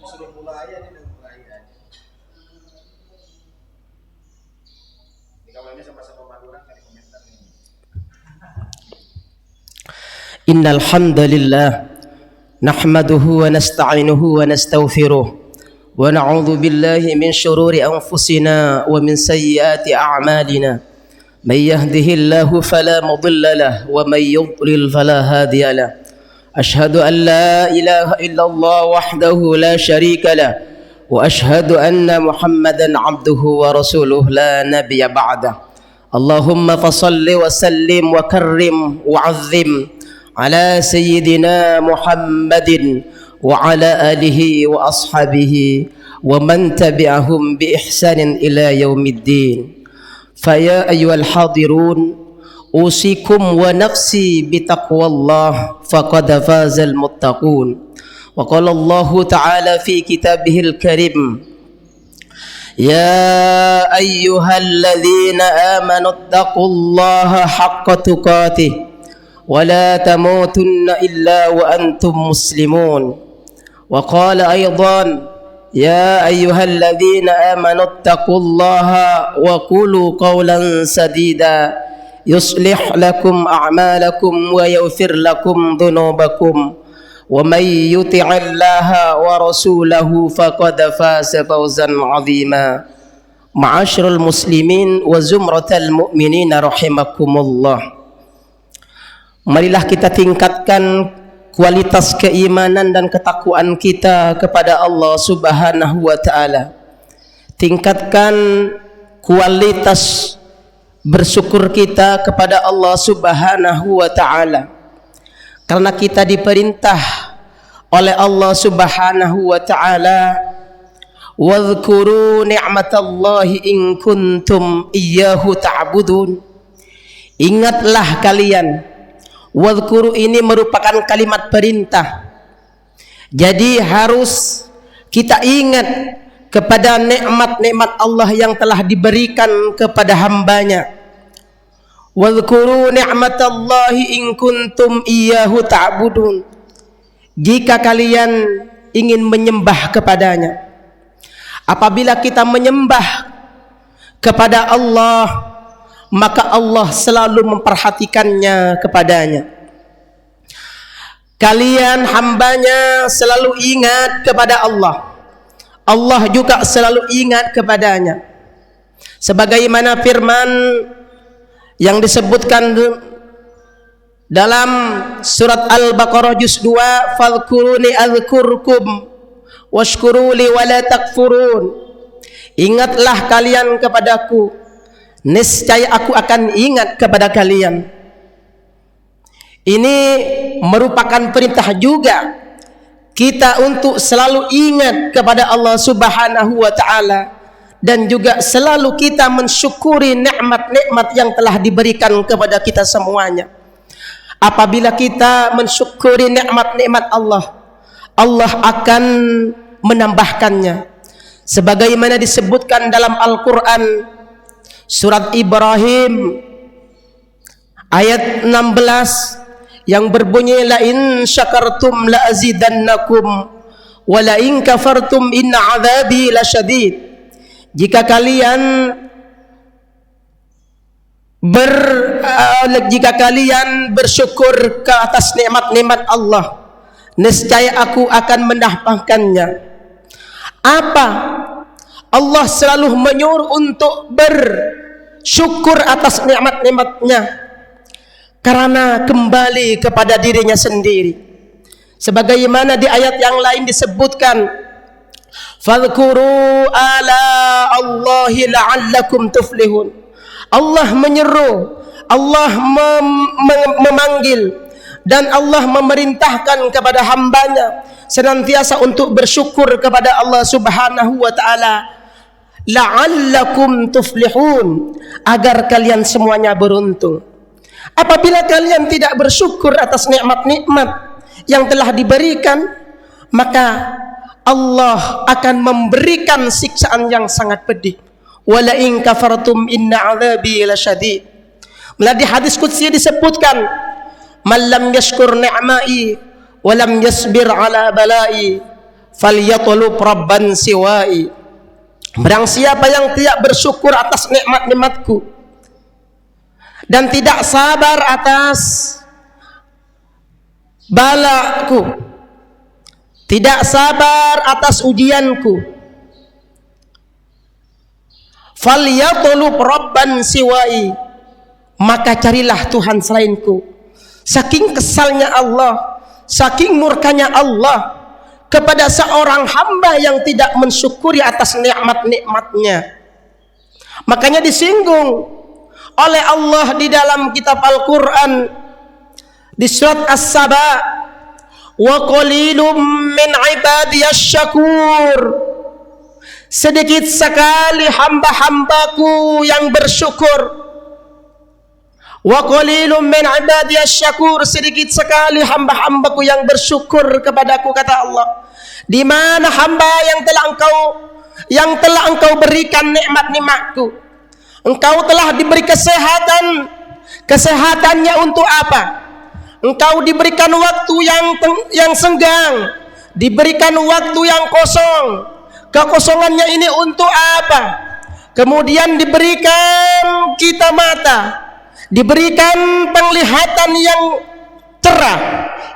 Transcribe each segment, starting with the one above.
Suruh mulai aja dan mulai aja. Ini kalau ini sama-sama Madura kali komentar ini. Innal hamdalillah nahmaduhu wa nasta'inuhu wa nastaghfiruh wa na'udzu billahi min shururi anfusina wa min sayyiati a'malina. May yahdihillahu fala mudilla lahu wa may yudlil fala hadiya lahu. Ashhadu an la ilaha illallah wahdahu la syarika lahu wa ashhadu anna Muhammadan 'abduhu wa rasuluhu la nabiyya ba'dahu. Allahumma fashalli wa sallim wa karrim wa 'azzim ala sayyidina Muhammadin wa ala alihi wa ashabihi wa man tabi'ahum bi ihsanin ila yaumiddin. Fa ya ayyuhal hadirun usikum wa nafsi bi taqwallah faqad fazal muttaqun. Wa qala Allah ta'ala fi kitabihil karim ya ayyuhalladzina amanu taqullaha haqqa tuqatih ولا تموتن إلا وأنتم مسلمون. وقال أيضا يا أيها الذين آمنوا اتقوا الله وقولوا قولا سديدا يصلح لكم أعمالكم ويغفر لكم ذنوبكم ومن يطع الله ورسوله فقد فاز فوزا عظيما. معاشر المسلمين وزمرة المؤمنين رحمكم الله. Marilah kita tingkatkan kualitas keimanan dan ketakwaan kita kepada Allah Subhanahu wa taala. Tingkatkan kualitas bersyukur kita kepada Allah Subhanahu wa taala. Karena kita diperintah oleh Allah Subhanahu wa taala, "Wadhkuru ni'matallahi in kuntum iyyahu ta'budun." Ingatlah kalian. Wadhkuru ini merupakan kalimat perintah. Jadi harus kita ingat kepada nikmat-nikmat Allah yang telah diberikan kepada hambanya. Wadhkuru ni'matallahi in kuntum iyyahu ta'budun. Jika kalian ingin menyembah kepadanya. Apabila kita menyembah kepada Allah, maka Allah selalu memperhatikannya kepadanya. Kalian hambanya selalu ingat kepada Allah. Allah juga selalu ingat kepadanya. Sebagaimana firman yang disebutkan dalam surat Al-Baqarah juz 2, "Fadhkuruni adzkurkum washkuruli wa la takfurun." Ingatlah kalian kepadaku, niscaya aku akan ingat kepada kalian. Ini merupakan perintah juga kita untuk selalu ingat kepada Allah Subhanahu wa taala dan juga selalu kita mensyukuri nikmat-nikmat yang telah diberikan kepada kita semuanya. Apabila kita mensyukuri nikmat-nikmat Allah, Allah akan menambahkannya. Sebagaimana disebutkan dalam Al-Qur'an Surat Ibrahim ayat 16 yang berbunyi, la in syakartum la azidannakum wa la in kafartum inna adzabi lasyadid. Jika kalian bersyukur ke atas nikmat-nikmat Allah, niscaya aku akan menambahkannya. Apa? Allah selalu menyuruh untuk bersyukur atas nikmat-nikmatnya karena kembali kepada dirinya sendiri. Sebagaimana di ayat yang lain disebutkan, "Fadhkuru ala Allahi la'allakum tuflihun." Allah menyeru, Allah memanggil dan Allah memerintahkan kepada hambanya senantiasa untuk bersyukur kepada Allah Subhanahu wa taala. La'allakum tuflihun, agar kalian semuanya beruntung. Apabila kalian tidak bersyukur atas nikmat-nikmat yang telah diberikan, maka Allah akan memberikan siksaan yang sangat pedih. Wala in kafartum inna adzabi lasyadid. Melalui hadis qudsi disebutkan, "Man lam yashkur ni'mai wa lam yasbir ala balai falyatlub rabban siwai. Barang siapa yang tidak bersyukur atas nikmat-nikmatku dan tidak sabar atas balaku, tidak sabar atas ujianku, falyatlub rabban siwai, maka carilah Tuhan selainku. Saking kesalnya Allah, saking murkanya Allah kepada seorang hamba yang tidak mensyukuri atas nikmat-nikmatnya. Makanya disinggung oleh Allah di dalam kitab Al-Quran di surat As-Saba, wa qalilum min ibadiyasy syakur, sedikit sekali hamba-hambaku yang bersyukur. Wa qalilum min ibadiyasy syakur, sedikit sekali hamba-hambaku yang bersyukur kepadaku, kata Allah. Di mana hamba yang telah engkau berikan nikmat-nikmatku. Engkau telah diberi kesehatan. Kesehatannya untuk apa? Engkau diberikan waktu yang senggang, diberikan waktu yang kosong. Kekosongannya ini untuk apa? Kemudian diberikan kita mata, diberikan penglihatan yang cerah,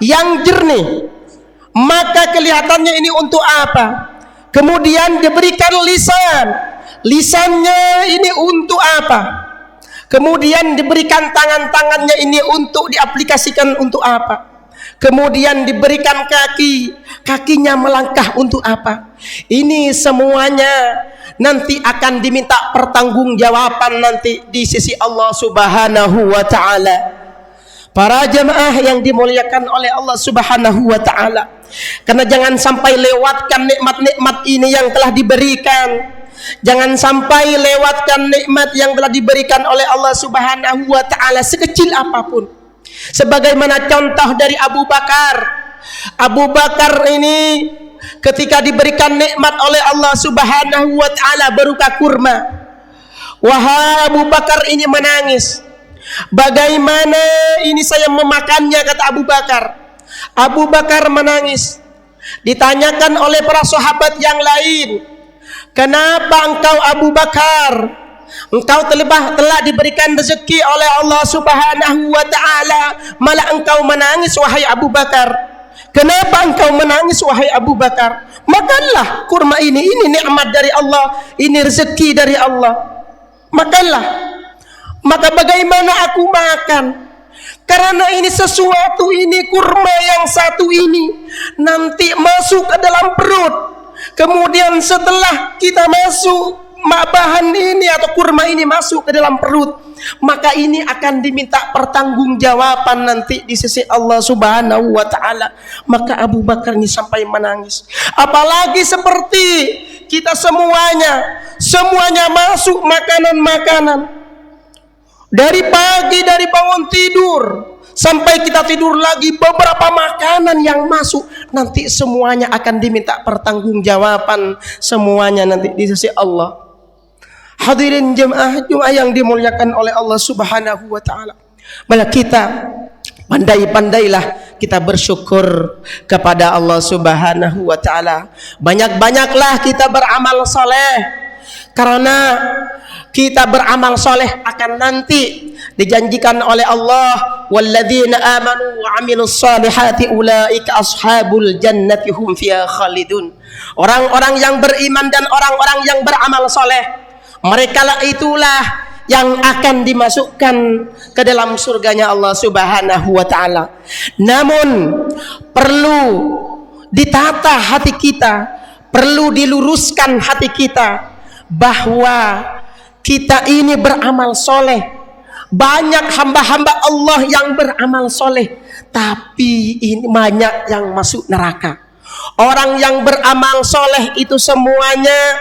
yang jernih. Maka kelihatannya ini untuk apa? Kemudian diberikan lisan, lisannya ini untuk apa? Kemudian diberikan tangan-tangannya ini untuk diaplikasikan untuk apa? Kemudian diberikan kaki, kakinya melangkah untuk apa? Ini semuanya nanti akan diminta pertanggungjawaban nanti di sisi Allah Subhanahu wa taala. Para jemaah yang dimuliakan oleh Allah Subhanahu wa taala, karena jangan sampai lewatkan nikmat-nikmat ini yang telah diberikan. Jangan sampai lewatkan nikmat yang telah diberikan oleh Allah Subhanahu wa taala sekecil apapun. Sebagaimana contoh dari Abu Bakar. Abu Bakar ini ketika diberikan nikmat oleh Allah Subhanahu wa taala berupa kurma, wahai Abu Bakar ini menangis. Bagaimana ini saya memakannya, kata Abu Bakar. Abu Bakar menangis. Ditanyakan oleh para sahabat yang lain, kenapa engkau Abu Bakar? Engkau telah diberikan rezeki oleh Allah Subhanahu wa taala, malah engkau menangis wahai Abu Bakar. Kenapa engkau menangis wahai Abu Bakar? Makanlah kurma ini nikmat dari Allah, ini rezeki dari Allah. Makanlah. Maka bagaimana aku makan? Karena ini sesuatu, ini kurma yang satu ini nanti masuk ke dalam perut. Kemudian setelah kita masuk bahan ini atau kurma ini masuk ke dalam perut, maka ini akan diminta pertanggungjawaban nanti di sisi Allah Subhanahu wa taala. Maka Abu Bakar ini sampai menangis. Apalagi seperti kita semuanya masuk makanan-makanan. Dari pagi, dari bangun tidur sampai kita tidur lagi, beberapa makanan yang masuk nanti semuanya akan diminta pertanggungjawaban, semuanya nanti di sisi Allah. Hadirin jemaah yang dimuliakan oleh Allah Subhanahu wa taala. Maka kita pandai-pandailah kita bersyukur kepada Allah Subhanahu wa taala. Banyak-banyaklah kita beramal saleh. Karena kita beramal soleh akan nanti dijanjikan oleh Allah, walladzina amanu wa amilus solihati ulaika ashabul jannati hum fiha khalidun. Orang-orang yang beriman dan orang-orang yang beramal soleh, mereka lah itulah yang akan dimasukkan ke dalam surganya Allah Subhanahu wa taala. Namun perlu ditata hati kita, perlu diluruskan hati kita bahwa kita ini beramal soleh. Banyak hamba-hamba Allah yang beramal soleh, tapi ini banyak yang masuk neraka. Orang yang beramal soleh itu semuanya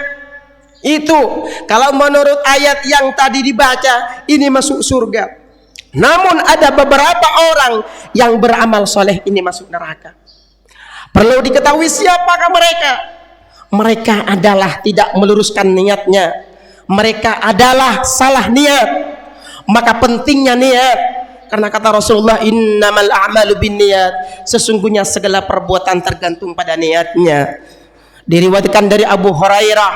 itu, kalau menurut ayat yang tadi dibaca, ini masuk surga. Namun ada beberapa orang yang beramal soleh ini masuk neraka. Perlu diketahui siapakah mereka. Mereka adalah tidak meluruskan niatnya. Mereka adalah salah niat. Maka pentingnya niat. Karena kata Rasulullah, innamal a'malu binniyat, sesungguhnya segala perbuatan tergantung pada niatnya. Diriwayatkan dari Abu Hurairah,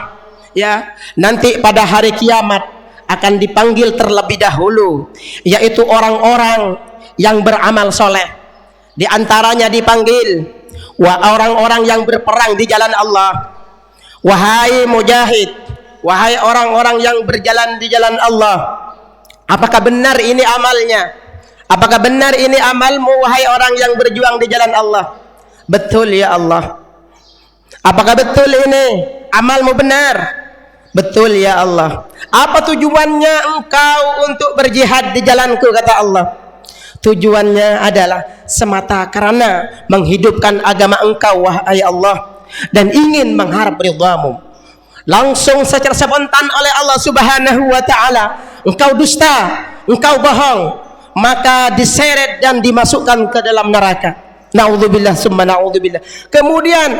ya, nanti pada hari kiamat akan dipanggil terlebih dahulu, yaitu orang-orang yang beramal soleh. Di antaranya dipanggil orang-orang yang berperang di jalan Allah. Wahai mujahid, wahai orang-orang yang berjalan di jalan Allah, apakah benar ini amalnya? Apakah benar ini amalmu, wahai orang yang berjuang di jalan Allah? Betul ya Allah. Apakah betul ini amalmu benar? Betul ya Allah. Apa tujuannya engkau untuk berjihad di jalanku, kata Allah? Tujuannya adalah semata karena menghidupkan agama engkau, wahai Allah, dan ingin mengharap ridhamu. Langsung secara spontan oleh Allah Subhanahu wa ta'ala, engkau dusta, engkau bohong, maka diseret dan dimasukkan ke dalam neraka. Na'udzubillah summa na'udzubillah. Kemudian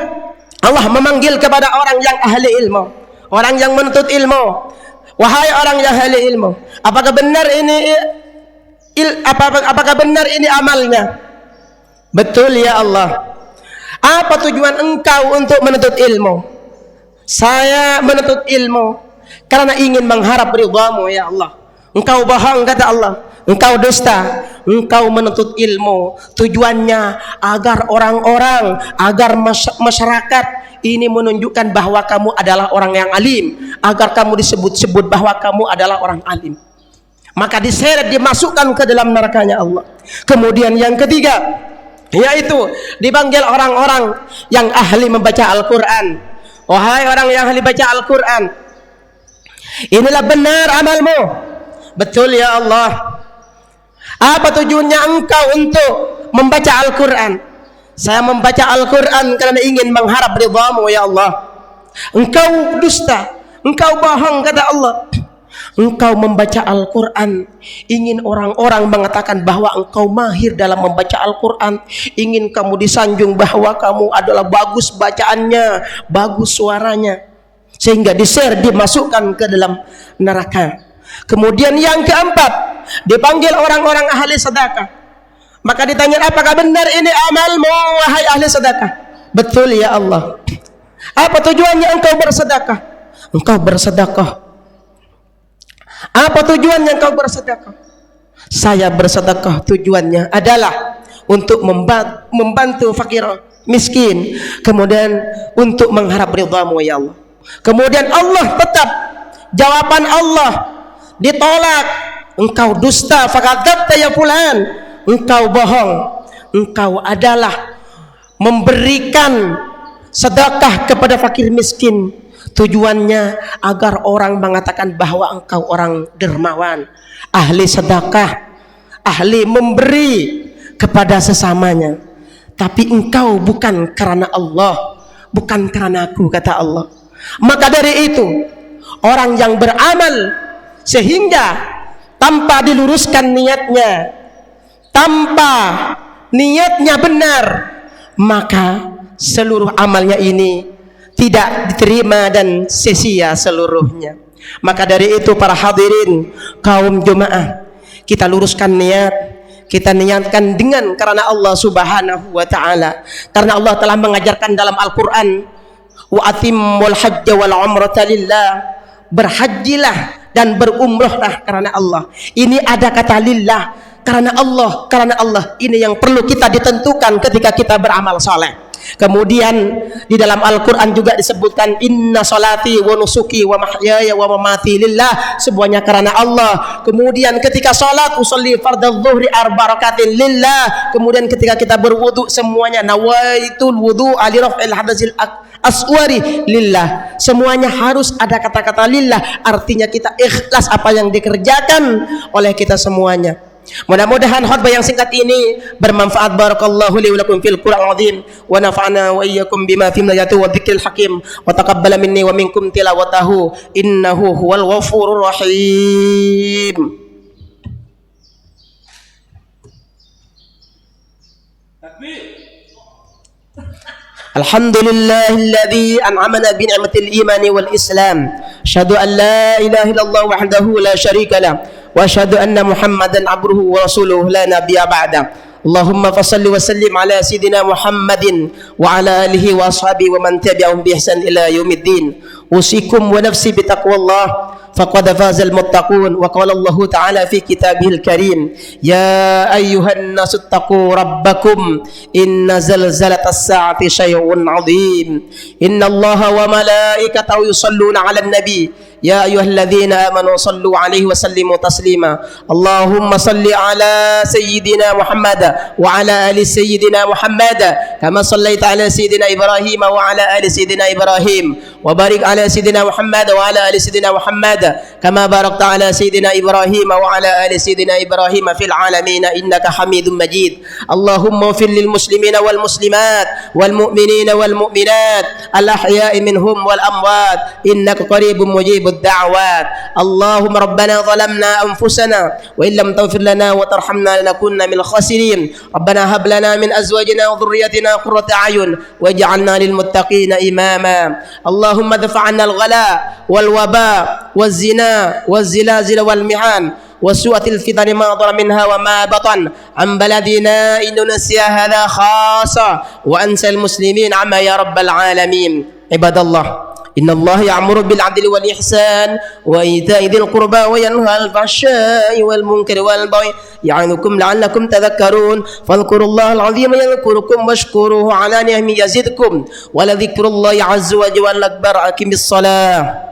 Allah memanggil kepada orang yang ahli ilmu, orang yang menuntut ilmu. Wahai orang yang ahli ilmu, apakah benar ini apakah benar ini amalnya? Betul ya Allah. Apa tujuan engkau untuk menuntut ilmu? Saya menuntut ilmu karena ingin mengharap ridhamu ya Allah. Engkau bohong, kata Allah. Engkau dusta, engkau menuntut ilmu tujuannya agar orang-orang, agar masyarakat ini menunjukkan bahwa kamu adalah orang yang alim, agar kamu disebut-sebut bahwa kamu adalah orang alim. Maka diseret, dimasukkan ke dalam nerakanya Allah. Kemudian yang ketiga, yaitu dipanggil orang-orang yang ahli membaca Al-Quran. Wahai orang yang ahli baca Al-Quran, inilah benar amalmu. Betul ya Allah. Apa tujuannya engkau untuk membaca Al-Quran? Saya membaca Al-Quran karena ingin mengharap ridhamu ya Allah. Engkau dusta, engkau bohong, kata Allah. Engkau membaca Al-Quran ingin orang-orang mengatakan bahwa engkau mahir dalam membaca Al-Quran, ingin kamu disanjung bahwa kamu adalah bagus bacaannya, bagus suaranya, sehingga di-share, dimasukkan ke dalam neraka. Kemudian yang keempat, dipanggil orang-orang ahli sedekah. Maka ditanya, apakah benar ini amalmu, wahai ahli sedekah? Betul ya Allah. Apa tujuannya engkau bersedekah? Engkau bersedekah. Apa tujuannya engkau bersedekah? Saya bersedekah tujuannya adalah untuk membantu fakir miskin, kemudian untuk mengharap ridhamu ya Allah. Kemudian Allah tetap, jawaban Allah ditolak. Engkau dusta, fakadzabta ya fulan, engkau bohong, engkau adalah memberikan sedekah kepada fakir miskin, tujuannya agar orang mengatakan bahwa engkau orang dermawan, ahli sedekah, ahli memberi kepada sesamanya. Tapi engkau bukan karena Allah, bukan karena aku, kata Allah. Maka dari itu, orang yang beramal sehingga tanpa diluruskan niatnya, tanpa niatnya benar, maka seluruh amalnya ini tidak diterima dan sia-sia seluruhnya. Maka dari itu para hadirin kaum jemaah, kita luruskan niat, kita niatkan dengan karena Allah Subhanahu wa ta'ala. Karena Allah telah mengajarkan dalam Al-Quran, wa atimmul hajja wal umrata lillah, berhajilah dan berumrahlah karena Allah. Ini ada kata lillah, karena Allah. Ini yang perlu kita ditentukan ketika kita beramal soleh. Kemudian di dalam Al-Quran juga disebutkan, inna salati wa nusuki wa mahyaya wa mamati lillah, semuanya karena Allah. Kemudian ketika salat, usolli fardadz zuhri arba rakatin lillah. Kemudian ketika kita berwudu, semuanya nawaitul wudu ali raf'il hadasil aswari lillah. Semuanya harus ada kata-kata lillah, artinya kita ikhlas apa yang dikerjakan oleh kita semuanya. Mudah-mudahan khutbah yang singkat ini bermanfaat. Barakallahu li wa lakum fil Qur'anil azim wa nafa'ana wa iyyakum bima fihi min ayati wa dzikril hakim wa taqabbala minni wa minkum tilawatahu innahu huwal ghafurur rahim. Takbir. Alhamdulillahilladzi an'amana bi ni'matil imani wal islam. Asyhadu an la ilaha illallah wahdahu la syarika lah wa asyhadu anna Muhammadan abduhu wa rasuluhu la nabiyya ba'da. اللهم فصل وسلم على سيدنا محمد وعلى آله وأصحابه ومن تبعهم بإحسان إلى يوم الدين. أوصيكم ونفسي بتقوى الله فقد فاز المتقون. وقال الله تعالى في كتابه الكريم: يا أيها الناس اتقوا ربكم إن زلزلة الساعة شيء عظيم إن الله وملائكته يصلون على النبي يا أيها الذين آمنوا صلوا عليه وسلموا تسليما. اللهم صل على سيدنا محمد وعلى آل سيدنا محمد كما صليت على سيدنا إبراهيم وعلى آل سيدنا إبراهيم وبارك على سيدنا محمد وعلى آل سيدنا محمد كما باركت على سيدنا إبراهيم وعلى آل سيدنا إبراهيم في العالمين إنك حميد مجيد. اللهم اغفر للمسلمين والمسلمات والمؤمنين والمؤمنات الأحياء منهم والأموات إنك قريب مجيب الدعوات. اللهم ربنا ظلمنا أنفسنا وإن لم تغفر لنا وترحمنا لنكون من الخاسرين. ربنا هب لنا من أزواجنا وذريتنا قرة أعين واجعلنا للمتقين إماما. اللهم ادفع عنا الغلاء والوباء والزنا والزلازل والمحن وسوء الفتن ما ظهر منها وما بطن عن بلدنا إندونيسيا هذا خاصة وأنسى المسلمين عما يا رب العالمين. عباد الله، إن الله يأمر بالعدل والإحسان وإيتاء ذي القربى وينهى عن الفحشاء والمنكر والبغي يعظكم لعلكم تذكرون. فاذكروا الله العظيم يذكركم واشكروه على نعمه يزدكم ولذكر الله عز وجل أكبر. أقم الصلاة.